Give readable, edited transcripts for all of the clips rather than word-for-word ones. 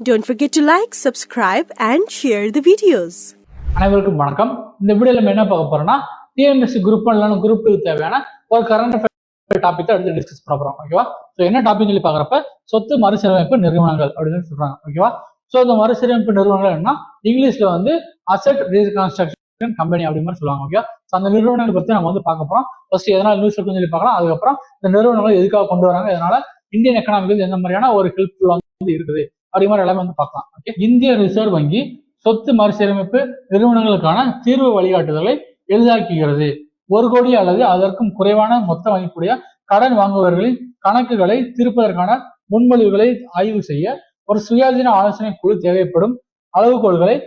Don't forget to like, subscribe and share the videos. அனைவருக்கும் வணக்கம். இந்த வீடியோல நம்ம என்ன பார்க்க போறோம்னா டிஎன்பிஎஸ்சி குரூப் 1 குரூப் 2 தேவையான ஒரு கரண்ட் அஃபேர் டாபிக் எடுத்து டிஸ்கஸ் பண்ண போறோம். ஓகேவா? சோ என்ன டாபிக் சொல்லி பார்க்கறப்ப சொத்து மறுசீரமைப்பு நிறுவனங்கள் அப்படின்னு சொல்றாங்க. ஓகேவா? சோ இந்த மறுசீரமைப்பு நிறுவனங்கள் என்ன இங்கிலீஷ்ல வந்து அசெட் ரீகன்ஸ்ட்ரக்ஷன் கம்பெனி அப்படி மாதிரி சொல்லுவாங்க. ஓகே? சோ அந்த நிறுவனங்களை பத்தி நம்ம வந்து பார்க்க போறோம். ஃபர்ஸ்ட் எதனால நியூஸ் இருக்குன்னு சொல்லி பார்க்கலாம். அதுக்கப்புறம் இந்த நிறுவனங்கள் எதுக்காக கொண்டு வராங்க, இதனால இந்தியன் எக்கனாமிக்கு எந்த மாதிரியான ஒரு ஹெல்ப்ஃபுல்லா வந்து இருக்குது அப்படி மாதிரி எல்லாமே வந்து பார்க்கலாம். ஓகே? இந்திய ரிசர்வ் வங்கி சொத்து மறுசீரமைப்பு நிறுவனங்களுக்கான தீர்வு வழிகாட்டுதலை எளிதாக்குகிறது. 1 கோடி அல்லது அதற்கும் குறைவான மொத்த மதிப்புடைய கடன் வாங்குபவர்களின் கணக்குகளை தீர்ப்பதற்கான முன்மொழிவுகளை ஆய்வு செய்ய ஒரு சுயாதீன ஆலோசனை குழு தேவைப்படும் அளவுகோல்களை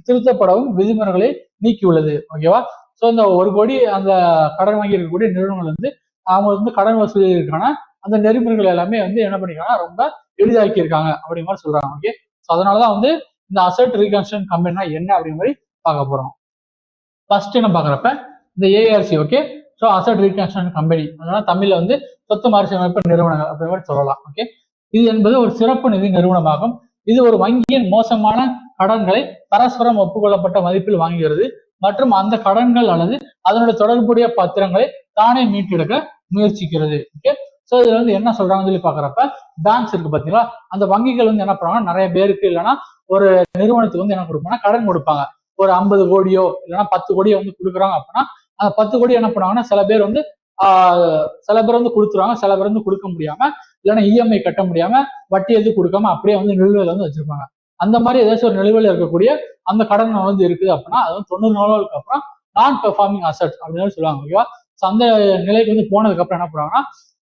திருத்தப்படவும் விதிமுறைகளை நீக்கியுள்ளது. ஓகேவா? சோ இந்த 1 கோடி அந்த கடன் வாங்கி இருக்கக்கூடிய நிறுவனங்கள் வந்து அவங்க வந்து கடன் வசூலிக்கான அந்த நெறிமுறைகள் எல்லாமே வந்து என்ன பண்ணிருக்காங்க, ரொம்ப எளிதாக்கி இருக்காங்க அப்படிங்கிற மாதிரி சொல்றாங்க. ஓகே? சோ அதனாலதான் வந்து இந்த அசெட் ரீகன்ஸ்ட்ரக்ஷன் கம்பெனினா என்ன அப்படிங்கிற மாதிரி பார்க்க போறோம். ஃபர்ஸ்ட் என்ன பாக்குறப்ப இந்த ARC. Okay? So asset reconstruction company, அதனால தமிழ்ல வந்து சொத்து மறுசீரமைப்பு நிறுவனங்கள் அப்படி மாதிரி சொல்லலாம். ஓகே? இது என்பது ஒரு சிறப்பு நிதி நிறுவனமாகும். இது ஒரு வங்கியின் மோசமான கடன்களை பரஸ்பரம் ஒப்புக்கொள்ளப்பட்ட மதிப்பில் வாங்குகிறது மற்றும் அந்த கடன்கள் அல்லது அதனுடைய தொடர்புடைய பத்திரங்களை தானே மீட்டெடுக்க முயற்சிக்கிறது. ஓகே? சோ இதுல வந்து என்ன சொல்றாங்கன்னு சொல்லி பாக்குறப்ப பேங்க்ஸ் இருக்கு பாத்தீங்களா, அந்த வங்கிகள் வந்து என்ன பண்ணுவாங்க, நிறைய பேருக்கு இல்லைன்னா ஒரு நிறுவனத்துக்கு வந்து என்ன கொடுப்பாங்கன்னா கடன் கொடுப்பாங்க. ஒரு 50 கோடியோ இல்லைன்னா 10 கோடியோ வந்து கொடுக்குறாங்க அப்படின்னா அந்த 10 கோடி என்ன பண்ணுவாங்கன்னா சில பேர் வந்து கொடுத்துருவாங்க, சில பேர் வந்து கொடுக்க முடியாம இல்லைன்னா இஎம்ஐ கட்ட முடியாம வட்டி எதுவும் கொடுக்காம அப்படியே வந்து நிலுவையில வந்து வச்சிருப்பாங்க. அந்த மாதிரி ஏதாச்சும் ஒரு நிலுவையில இருக்கக்கூடிய அந்த கடன் வந்து இருக்குது அப்படின்னா அது வந்து 90 நாளுக்கு அப்புறம் நான் பெர்ஃபார்மிங் அசெட் அப்படின்னு சொல்லுவாங்க. ஓகேவா? அந்த நிலைக்கு வந்து போனதுக்கு அப்புறம் என்ன பண்ணுவாங்கன்னா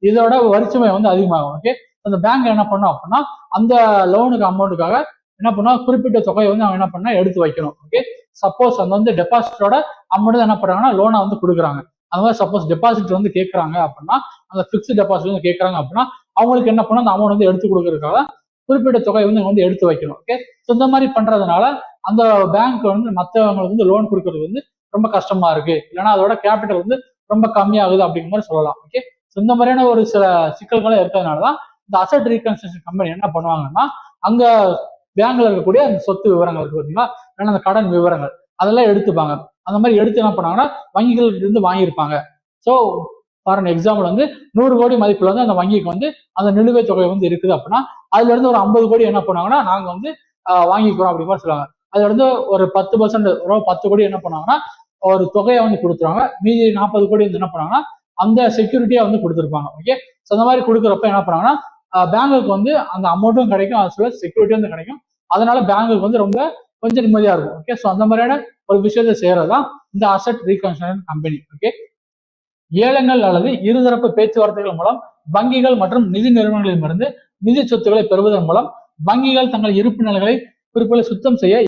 இதோட வரிச்சுமை வந்து அதிகமாகும். ஓகே? அந்த பேங்க் என்ன பண்ணும் அப்படின்னா அந்த லோனுக்கு அமௌண்ட்டுக்காக என்ன பண்ணா குறிப்பிட்ட தொகையை வந்து அவங்க என்ன பண்ணா எடுத்து வைக்கணும். ஓகே? சப்போஸ் அந்த வந்து டெபாசிட்டோட அமௌண்ட் என்ன பண்றாங்கன்னா லோனை வந்து கொடுக்குறாங்க. அந்த மாதிரி சப்போஸ் டெபாசிட் வந்து கேட்கறாங்க அப்படின்னா அந்த பிக்ஸ்ட் டெபாசிட் வந்து கேட்கறாங்க அப்படின்னா அவங்களுக்கு என்ன பண்ணா அந்த அமௌண்ட் வந்து எடுத்து கொடுக்கறதுக்காக குறிப்பிட்ட தொகையை வந்து எடுத்து வைக்கணும். ஓகே? இந்த மாதிரி பண்றதுனால அந்த பேங்க் வந்து மற்றவங்களுக்கு வந்து லோன் கொடுக்கறது வந்து ரொம்ப கஷ்டமா இருக்கு, இல்லைன்னா அதோட கேபிட்டல் வந்து ரொம்ப கம்மியாகுது அப்படிங்கிற மாதிரி சொல்லலாம். ஓகே? இந்த மாதிரியான ஒரு சில சிக்கல்களும் இருக்கிறதுனாலதான் இந்த அசெட் ரீகன்ஸ்ட்ரக்ஷன் கம்பெனி என்ன பண்ணுவாங்கன்னா அங்க பேங்க்ல இருக்கக்கூடிய அந்த சொத்து விவரங்கள் இருக்கு பார்த்தீங்களா, இல்லைன்னா அந்த கடன் விவரங்கள் அதெல்லாம் எடுத்துப்பாங்க. அந்த மாதிரி எடுத்து என்ன பண்ணாங்கன்னா வங்கிகள் இருந்து வாங்கியிருப்பாங்க. ஸோ ஃபார் அன் எக்ஸாம்பிள் வந்து 100 கோடி மதிப்புல வந்து அந்த வங்கிக்கு வந்து அந்த நிலுவை தொகை வந்து இருக்குது அப்படின்னா அதுல இருந்து ஒரு 50 கோடி என்ன பண்ணுவாங்கன்னா நாங்க வந்து வாங்கிக்கிறோம் அப்படி மாதிரி சொல்லுவாங்க. அதுல இருந்து ஒரு 10% 10 கோடி என்ன பண்ணுவாங்கன்னா ஒரு தொகையை வந்து கொடுத்துருவாங்க. மீதி 40 கோடி வந்து என்ன பண்ணுவாங்கன்னா அந்த செக்யூரிட்டியா வந்து கொடுத்துருப்பாங்க. ஓகே? ஸோ அந்த மாதிரி கொடுக்குறப்ப என்ன பண்ணாங்கன்னா பேங்குக்கு வந்து அந்த அமௌண்ட்டும் கிடைக்கும், அது சொல்ல செக்யூரிட்டி வந்து கிடைக்கும். அதனால பேங்குக்கு வந்து ரொம்ப கொஞ்சம் நிம்மதியா இருக்கும். ஓகே? ஸோ அந்த மாதிரியான ஒரு விஷயத்தை செய்யறதுதான் இந்த அசெட் ரீகன்ஸ்ட்ரக்ஷன் கம்பெனி. ஓகே? ஏலங்கள் அல்லது இருதரப்பு பேச்சுவார்த்தைகள் மூலம் வங்கிகள் மற்றும் நிதி நிறுவனங்களிடமிருந்து நிதி சொத்துக்களை பெறுவதன் மூலம் வங்கிகள் தங்கள் இருப்பு நிலைகளை குறிப்புகளை சுத்தம் செய்ய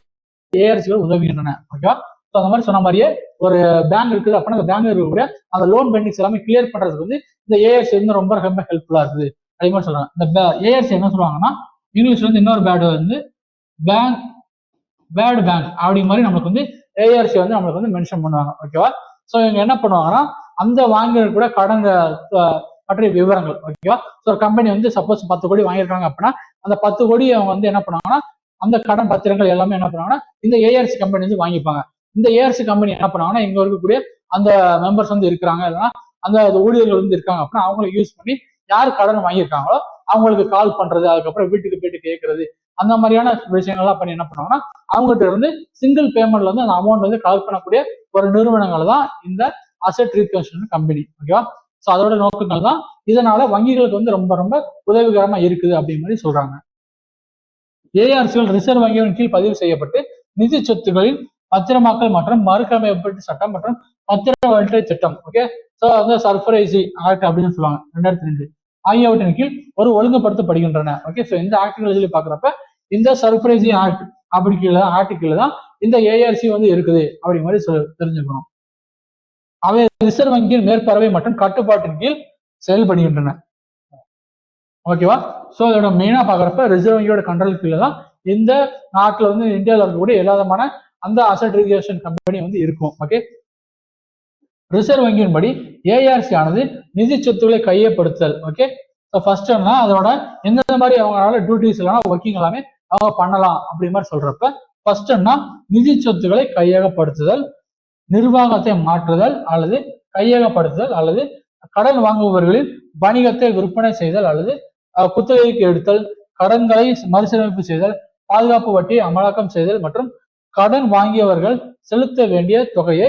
ஏஆர்சிகள் உதவுகின்றன. ஓகேவா? ஸோ அந்த மாதிரி சொன்ன மாதிரியே ஒரு பேங்க் இருக்குது அப்படின்னா அந்த பேங்க் இருக்கக்கூடிய அந்த லோன் பெண்டிங்ஸ் எல்லாமே கிளியர் பண்றதுக்கு வந்து இந்த ஏஆர்சி வந்து ரொம்ப ரொம்ப ஹெல்ப்ஃபுல்லா இருக்குது அதே மாதிரி சொல்றாங்க. இந்த ஏஆர்சி என்ன சொல்லுவாங்கன்னா இங்கிலீஷ்ல வந்து இன்னொரு பேட் வந்து பேட் பேங்க் அப்படி மாதிரி நம்மளுக்கு வந்து ஏஆர்சி வந்து நம்மளுக்கு வந்து மென்ஷன் பண்ணுவாங்க. ஓகேவா? ஸோ இவங்க என்ன பண்ணுவாங்கன்னா அந்த வாங்கிற கூட கடன் பற்றிய விவரங்கள். ஓகேவா? ஸோ ஒரு கம்பெனி வந்து சப்போஸ் 10 கோடி வாங்கியிருக்காங்க அப்படின்னா அந்த 10 கோடி அவங்க வந்து என்ன பண்ணுவாங்கன்னா அந்த கடன் பத்திரங்கள் எல்லாமே என்ன பண்ணுவாங்கன்னா இந்த ஏஆர்சி கம்பெனி வந்து வாங்கிப்பாங்க. இந்த ஏஆர்சி கம்பெனி என்ன பண்ணுவாங்கன்னா இங்க இருக்கக்கூடிய அந்த மெம்பர்ஸ் வந்து இருக்கிறாங்க, இல்லைன்னா அந்த ஊழியர்கள் வந்து இருக்காங்க அப்படின்னா அவங்களை யூஸ் பண்ணி யார் கடன் வாங்கியிருக்காங்களோ அவங்களுக்கு கால் பண்றது, அதுக்கப்புறம் வீட்டுக்கு போயிட்டு கேட்கறது, அந்த மாதிரியான விஷயங்கள்லாம் பண்ணி என்ன பண்ணுவாங்கன்னா அவங்ககிட்ட இருந்து சிங்கிள் பேமெண்ட்ல வந்து அந்த அமௌண்ட் வந்து கலெக்ட் பண்ணக்கூடிய ஒரு நிறுவனங்கள் தான் இந்த அசெட் ரீகன்ஸ்ட்ரக்ஷன் கம்பெனி. ஓகேவா? ஸோ அதோட நோக்கங்கள் தான் இதனால வங்கிகளுக்கு வந்து ரொம்ப ரொம்ப உதவிகரமா இருக்குது அப்படிங்கிற மாதிரி சொல்றாங்க. ஏஆர்சிகள் ரிசர்வ் வங்கியின் கீழ் பதிவு செய்யப்பட்டு நிதி சொத்துக்களின் பத்திரமாக்கல் மற்றும் மறுகமைப்பு சட்டம் மற்றும் பத்திர திட்டம். ஓகே? ஸோ வந்து சர்ஃபரைசி ஆக்ட் அப்படின்னு சொல்லுவாங்க 2002 ஆகியவற்றின் கீழ் ஒரு ஒழுங்குபடுத்தப்படுகின்றன. ஓகே? ஸோ இந்த ஆக்டுகளை சொல்லி பாக்குறப்ப இந்த சர்ஃபரைசி ஆக்ட் அப்படி கீழே ஆக்டு கீழே தான் இந்த ஏஆர்சி வந்து இருக்குது அப்படி மாதிரி தெரிஞ்சுக்கணும். அவை ரிசர்வ் வங்கியின் மேற்பார்வை மற்றும் கட்டுப்பாட்டின் கீழ் செயல்படுகின்றன. ஓகேவா? ஸோ இதோட மெயினா பாக்குறப்ப ரிசர்வ் வங்கியோட கண்ட்ரோல் கீழே தான் இந்த நாட்டில் வந்து இந்தியாவில் இருக்கக்கூடிய எல்லா விதமான அந்த அசெட் ரீகன்ஸ்ட்ரக்ஷன் கம்பெனி வந்து இருக்கும். ஓகே? ரிசர்வ் வங்கியின் படி ஏஆர்சி ஆனது நிதி சொத்துக்களை கையப்படுத்தல். ஓகே? ஸோ ஃபர்ஸ்ட் அதோட எந்த மாதிரி அவங்களால டியூட்டிஸ் எல்லாம் ஒர்க்கிங் எல்லாமே அவங்க பண்ணலாம் அப்படி மாதிரி சொல்றப்ப ஃபர்ஸ்ட் என்ன, நிதி சொத்துக்களை கையகப்படுத்துதல், நிர்வாகத்தை மாற்றுதல் அல்லது கையகப்படுத்துதல் அல்லது கடன் வாங்குபவர்களில் வணிகத்தை விற்பனை செய்தல் அல்லது குத்தகைக்கு எடுத்தல், கடன்களை மறுசீரமைப்பு செய்தல், பாதுகாப்பு வட்டியை அமலாக்கம் செய்தல் மற்றும் கடன் வாங்கியவர்கள் செலுத்த வேண்டிய தொகையை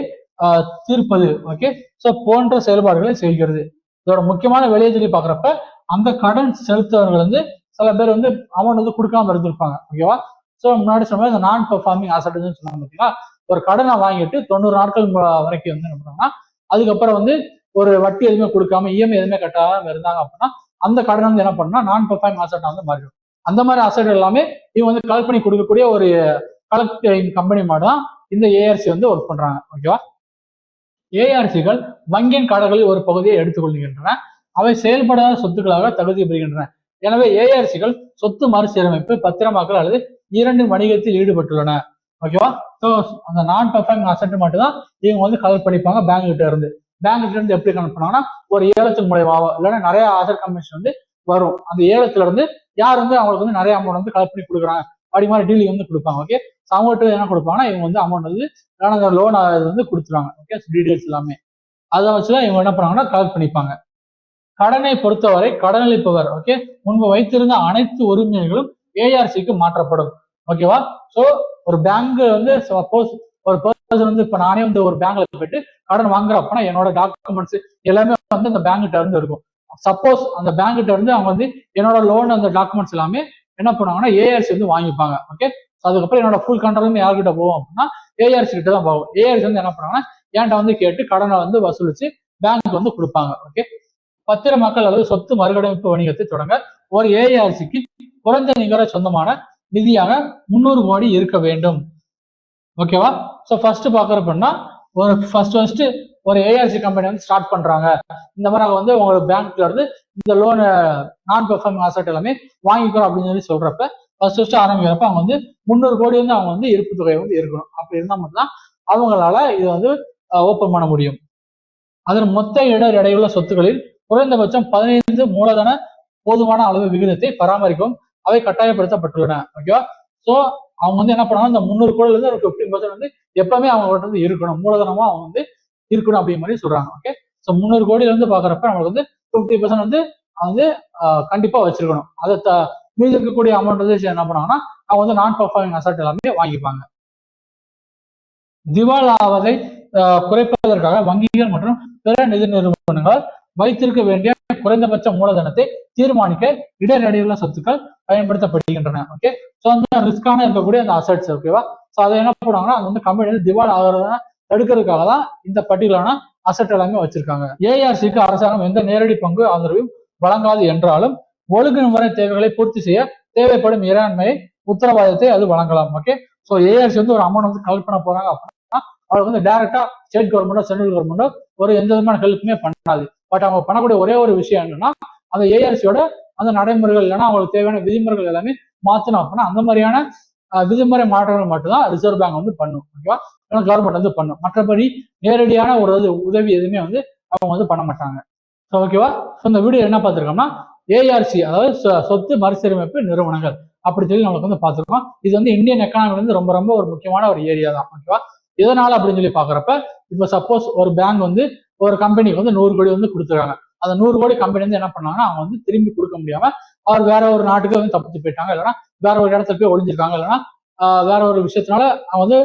தீர்ப்பது. ஓகே, சோ போன்ற செயல்பாடுகளை செய்கிறது. இதோட முக்கியமான வெளியே சொல்லி பாக்குறப்ப அந்த கடன் செலுத்தவர்கள் வந்து சில பேர் வந்து அமௌண்ட் வந்து கொடுக்காம இருந்திருப்பாங்க. ஓகேவா, சோ முன்னாடி சொன்ன இந்த நான் பெர்ஃபார்மிங் அசட்னு சொன்னாங்க பாத்தீங்களா, ஒரு கடனை வாங்கிட்டு 90 நாட்கள் வரைக்கும் வந்து என்ன பண்ணுவாங்கன்னா அதுக்கப்புறம் வந்து ஒரு வட்டி எதுவுமே கொடுக்காம இஎம்ஐ எதுவுமே கட்டாம இருந்தாங்க அப்படின்னா அந்த கடனை வந்து என்ன பண்ணா நான் பெர்ஃபார்மிங் அசட் வந்து மாறிடும். அந்த மாதிரி அசட் எல்லாமே இவங்க வந்து கலெக்ட் பண்ணி கொடுக்கக்கூடிய ஒரு கலெக்டிங் கம்பெனி மாதிரி தான் இந்த ஏஆர்சி வந்து ஒர்க் பண்றாங்க. ஓகேவா, ஏஆர்சிகள் வங்கியின் கடன்களில் ஒரு பகுதியை எடுத்துக்கொள்கின்றன, அவை செயல்படாத சொத்துக்களாக தகுதி பெறுகின்றன. எனவே ஏஆர்சிகள் சொத்து மறுசீரமைப்பு, பத்திரமாக்கல் அல்லது இரண்டு வணிகத்தில் ஈடுபட்டுள்ளன. ஓகேவா, ஸோ அந்த நான் பெர்ஃபார்மிங் அசட் மட்டும் தான் இவங்க வந்து கலெக்ட் பண்ணிப்பாங்க பேங்க் கிட்ட இருந்து. பேங்க் கிட்ட இருந்து எப்படி கனெக்ட் பண்ணாங்கன்னா ஒரு ஏலத்தின் மூலயமாவோ இல்லைன்னா நிறைய அசட் கமிஷன் வந்து வரும். அந்த ஏலத்துல இருந்து யார் வந்து அவங்களுக்கு வந்து நிறைய அமௌண்ட் வந்து கலெக்ட் பண்ணி கொடுக்குறாங்க அப்படி மாதிரி டீலிங் வந்து கொடுப்பாங்க. ஓகே, அவங்ககிட்ட என்ன கொடுப்பாங்கன்னா இவங்க வந்து அமௌண்ட் வந்து அந்த லோன் வந்து கொடுத்துருவாங்க. ஓகே, டீடைல்ஸ் எல்லாமே அதை வச்சுதான் இவங்க என்ன பண்ணாங்கன்னா கலெக்ட் பண்ணிப்பாங்க. கடனை பொறுத்தவரை கடனளிப்பவர் ஓகே முன்பு வைத்திருந்த அனைத்து உரிமைகளும் ஏஆர்சிக்கு மாற்றப்படும். ஓகேவா, சோ ஒரு பேங்க் வந்து சப்போஸ் ஒரு பர்சன் வந்து இப்ப நானே வந்து ஒரு பேங்க்ல போயிட்டு கடன் வாங்குறப்பனா என்னோட டாக்குமெண்ட்ஸ் எல்லாமே வந்து அந்த பேங்க் கிட்ட இருந்து இருக்கும். சப்போஸ் அந்த பேங்க் கிட்ட இருந்து அவங்க வந்து என்னோட லோன் அந்த டாக்குமெண்ட்ஸ் எல்லாமே என்ன பண்ணுவாங்கன்னா ஏஆர்சி வந்து வாங்கிப்பாங்க. ஓகே, அதுக்கப்புறம் என்னோட ஃபுல் கண்ட்ரோலும் யார்கிட்ட போகும் அப்படின்னா ஏஆர்சி கிட்ட தான் போகும். ஏஆர்சி வந்து என்ன பண்ணுவாங்கன்னா என்கிட்ட வந்து கேட்டு கடனை வந்து வசூலிச்சு பேங்க் வந்து கொடுப்பாங்க. ஓகே, பத்திரமாக்கல் அல்லது சொத்து மறுகடமைப்பு வணிகத்தை தொடங்க ஒரு ஏஆர்சிக்கு குறைந்த நிகர சொந்தமான நிதியாக 300 கோடி இருக்க வேண்டும். ஓகேவா, ஸோ ஃபர்ஸ்ட் பாக்குறப்பன்னா ஒரு ஃபர்ஸ்ட் ஒரு ஏஆர்சி கம்பெனி வந்து ஸ்டார்ட் பண்றாங்க. இந்த மாதிரி வந்து உங்களோட பேங்க்ல இருந்து இந்த லோன் நான் பெர்ஃபார்மிங் அசட் எல்லாமே வாங்கிக்கிறோம் அப்படின்னு சொல்லி சொல்றப்ப ஃபர்ஸ்ட் ஆரம்பிக்கிறப்ப அவங்க வந்து 300 கோடி வந்து அவங்க வந்து இருப்பு தொகை வந்து இருக்கணும். அப்படி இருந்தால் மட்டும்தான் அவங்களால இது வந்து ஓப்பன் பண்ண முடியும். அதன் மொத்த இடர் எடையுள்ள சொத்துக்களில் குறைந்தபட்சம் 15 மூலதன போதுமான அளவு விகிதத்தை பராமரிக்கவும் அவை கட்டாயப்படுத்தப்பட்டுள்ளன. ஓகேவா, சோ அவங்க வந்து என்ன பண்ணாலும் இந்த 300 கோடியில இருந்து ஒரு 15% வந்து எப்பவுமே அவங்க வந்து இருக்கணும், மூலதனமா அவங்க வந்து இருக்கணும் அப்படிங்கிற மாதிரி சொல்றாங்க. ஓகே, சோ 300 கோடியில இருந்து பாக்குறப்ப நம்மளுக்கு வந்து 50% வந்து வந்து கண்டிப்பா வச்சிருக்கணும். அதை மீது இருக்கக்கூடிய அமௌண்ட் வந்து என்ன பண்ணாங்கன்னா அவங்க வந்து நான் பெர்ஃபார்மிங் அசட் எல்லாமே வாங்கிப்பாங்க. திவால் ஆவதை குறைப்பதற்காக வங்கிகள் மற்றும் பிற நிதி நிறுவனங்கள் வைத்திருக்க வேண்டிய குறைந்தபட்ச மூலதனத்தை தீர்மானிக்க இடரடியுள்ள சொத்துக்கள் பயன்படுத்தப்படுகின்றன. ஓகே, ஸோ வந்து ரிஸ்கான இருக்கக்கூடிய அந்த அசட்ஸ். ஓகேவா, ஸோ அதை என்ன பண்ணுவாங்கன்னா அது வந்து கம்பெனி வந்து திவால் ஆகிறத தடுக்கிறதுக்காக தான் இந்த பர்டிகுலரான அசட் எல்லாமே வச்சிருக்காங்க. ஏஆர்சிக்கு அரசாங்கம் எந்த நேரடி பங்கு ஆதரவையும் வழங்காது என்றாலும் ஒழுங்குமுறை தேவைகளை பூர்த்தி செய்ய தேவைப்படும் இறையாண்மை உத்தரவாதத்தை அது வழங்கலாம். ஓகே, ஸோ ஏஆர்சி வந்து ஒரு அமௌண்ட் வந்து கலெக்ட் பண்ண போறாங்க அப்படின்னா அவங்களுக்கு வந்து டைரக்டா ஸ்டேட் கவர்மெண்டோ சென்ட்ரல் கவர்மெண்டோ ஒரு எந்த விதமான ஹெல்ப்புமே பண்ணாது. பட் அவங்க பண்ணக்கூடிய ஒரே ஒரு விஷயம் என்னன்னா அந்த ஏஆர்சியோட அந்த நடைமுறைகள் இல்லைன்னா அவங்களுக்கு தேவையான விதிமுறைகள் எல்லாமே மாற்றணும் அப்படின்னா அந்த மாதிரியான விதிமுறை மாற்றங்கள் மட்டும்தான் ரிசர்வ் பேங்க் வந்து பண்ணும். ஓகேவா, கவர்மெண்ட் வந்து பண்ணும். மற்றபடி நேரடியான ஒரு உதவி எதுவுமே வந்து அவங்க வந்து பண்ண மாட்டாங்க. ஸோ ஓகேவா, ஸோ இந்த வீடியோ என்ன பார்த்துருக்கோம்னா ஏஆர்சி அதாவது சொத்து மறுசீரமைப்பு நிறுவனங்கள் அப்படி சொல்லி நம்மளுக்கு வந்து பார்த்துருக்கோம். இது வந்து இந்தியன் எக்கானமி வந்து ரொம்ப ரொம்ப ஒரு முக்கியமான ஒரு ஏரியா தான். ஓகேவா, எதனால அப்படின்னு சொல்லி பாக்குறப்ப இப்ப சப்போஸ் ஒரு பேங்க் வந்து ஒரு கம்பெனிக்கு வந்து 100 கோடி வந்து கொடுத்துருக்காங்க. அந்த 100 கோடி கம்பெனி வந்து என்ன பண்ணாங்கன்னா அவங்க வந்து திரும்பி கொடுக்க முடியாம அவர் வேற ஒரு நாட்டுக்கு வந்து தப்பிச்சு போயிட்டாங்க, இல்லைன்னா வேற ஒரு இடத்துக்கு போய் ஒளிஞ்சிருக்காங்க, இல்லைன்னா வேற ஒரு விஷயத்தினால அவங்க வந்து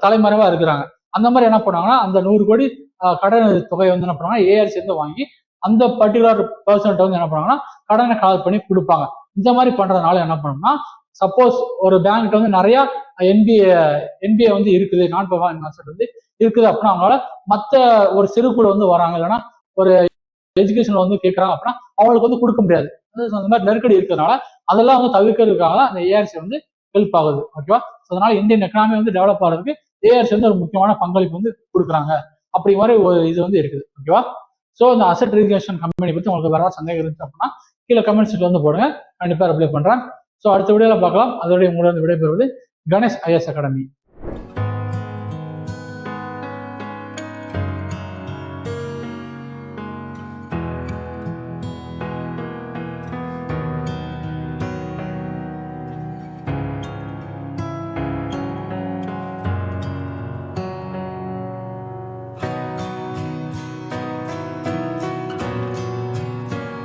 தலைமறைவா இருக்கிறாங்க. அந்த மாதிரி என்ன பண்ணாங்கன்னா அந்த 100 கோடி கடன் தொகையை வந்து என்ன பண்ணுவாங்க ஏஆர்சி வந்து வாங்கி அந்த பர்டிகுலர் பர்சன்ட் வந்து என்ன பண்ணுவாங்கன்னா கடனை கலெக்ட் பண்ணி கொடுப்பாங்க. இந்த மாதிரி பண்றதுனால என்ன பண்ணணும்னா சப்போஸ் ஒரு பேங்க் வந்து நிறைய என்பிஏ வந்து இருக்குது, நான் பெர்ஃபார்மிங் அசட் வந்து இருக்குது அப்படின்னா அவங்களால மற்ற ஒரு சிறு குழு வந்து வராங்க, இல்லைன்னா ஒரு எஜுகேஷன் வந்து கேட்கறாங்க அப்படின்னா அவங்களுக்கு வந்து கொடுக்க முடியாது. அந்த மாதிரி நெருக்கடி இருக்கிறதுனால அதெல்லாம் வந்து தவிர்க்கிறதுக்காக அந்த ஏஆர்சி வந்து ஹெல்ப் ஆகுது. ஓகேவா, அதனால இந்தியன் எக்கனாமி வந்து டெவலப் ஆகிறதுக்கு ஏஆர்சி வந்து ஒரு முக்கியமான பங்களிப்பு வந்து கொடுக்குறாங்க. அப்படி மாதிரி ஒரு இது வந்து இருக்குது. ஓகேவா, ஸோ இந்த அசட் ரிகேஷன் கம்பெனி பத்தி உங்களுக்கு வேற சந்தேகம் இருந்துச்சு அப்படின்னா கீழே கமெண்ட் செக்ஷன்ல வந்து போடுங்க, கண்டிப்பா ரிப்ளை பண்றேன். ஸோ அடுத்த வீடியோல பார்க்கலாம். அதோடய உங்களோட விடைபெறுவது கணேஷ் ஐஎஸ் அகாடமி.